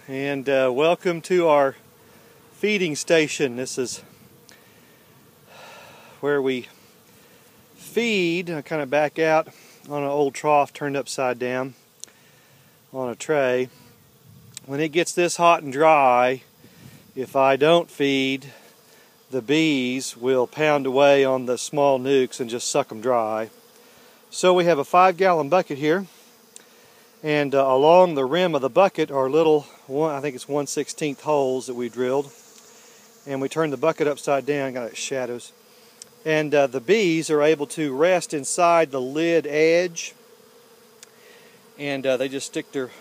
And welcome to our feeding station. This is where we feed. I kind of back out on an old trough turned upside down on a tray. When it gets this hot and dry, if I don't feed, the bees will pound away on the small nukes and just suck them dry. So we have a 5-gallon bucket here, and along the rim of the bucket are little, I think it's 1/16 holes that we drilled, and we turn the bucket upside down, got shadows, and the bees are able to rest inside the lid edge, and they just stick their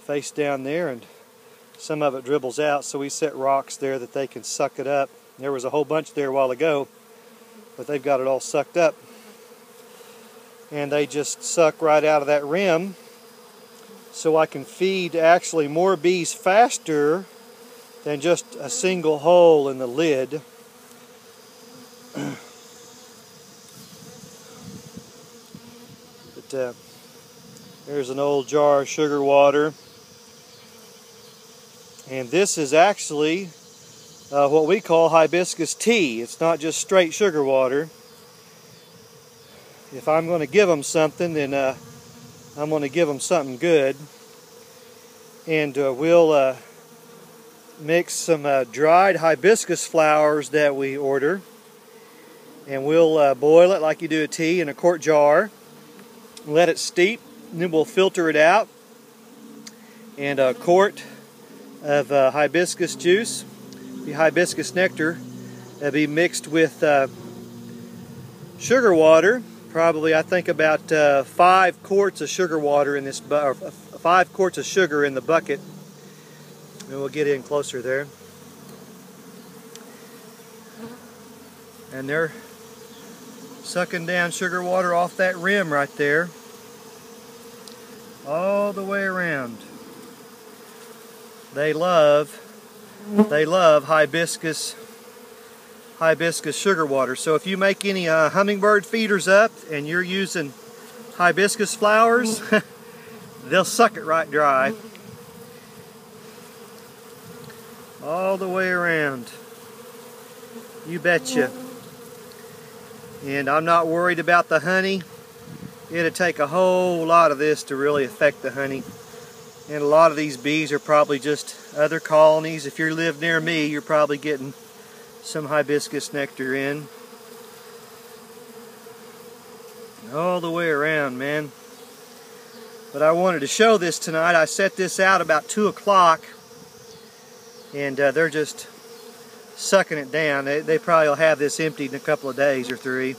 face down there, and some of it dribbles out, so we set rocks there that they can suck it up. There was a whole bunch there a while ago, but they've got it all sucked up, and they just suck right out of that rim, so I can feed actually more bees faster than just a single hole in the lid. But there's an old jar of sugar water, and this is actually what we call hibiscus tea. It's not just straight sugar water. If I'm going to give them something, then I'm going to give them something good. And we'll mix some dried hibiscus flowers that we order, and we'll boil it like you do a tea in a quart jar, let it steep, and then we'll filter it out, and a quart of hibiscus juice, the hibiscus nectar, will be mixed with sugar water. Probably, I think, about 5 quarts of sugar water in this, 5 quarts of sugar in the bucket. And we'll get in closer there. And they're sucking down sugar water off that rim right there, all the way around. They love hibiscus sugar water. So if you make any hummingbird feeders up and you're using hibiscus flowers, they'll suck it right dry. All the way around. You betcha. And I'm not worried about the honey. It'll take a whole lot of this to really affect the honey. And a lot of these bees are probably just other colonies. If you live near me, you're probably getting some hibiscus nectar in. All the way around, man. But I wanted to show this tonight. I set this out about 2 o'clock, and they're just sucking it down. They probably will have this emptied in a couple of days or 3.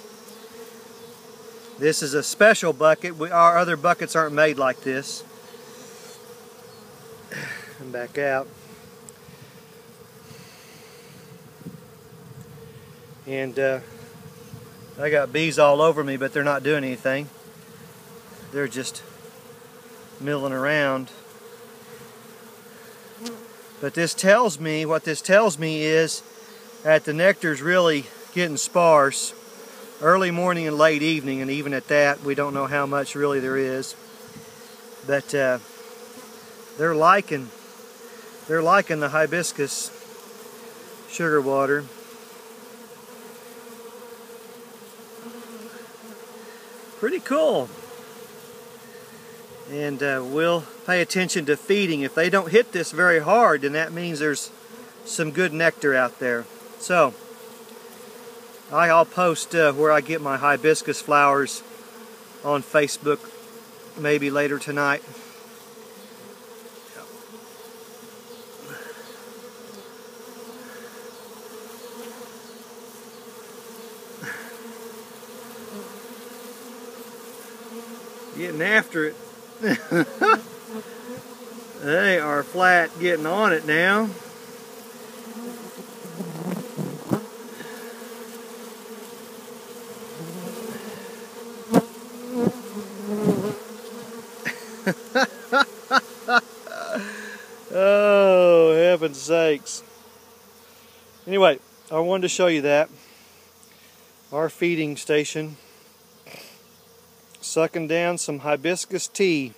This is a special bucket. Our other buckets aren't made like this. And back out. And I got bees all over me, but they're not doing anything. They're just milling around. But this tells me, what this tells me is that the nectar's really getting sparse early morning and late evening, and even at that, we don't know how much really there is. But they're liking the hibiscus sugar water. Pretty cool. And we'll pay attention to feeding. If they don't hit this very hard, then that means there's some good nectar out there. So I'll post where I get my hibiscus flowers on Facebook maybe later tonight. Getting after it. They are flat getting on it now. Oh, heaven's sakes. Anyway, I wanted to show you that. Our feeding station. Sucking down some hibiscus tea.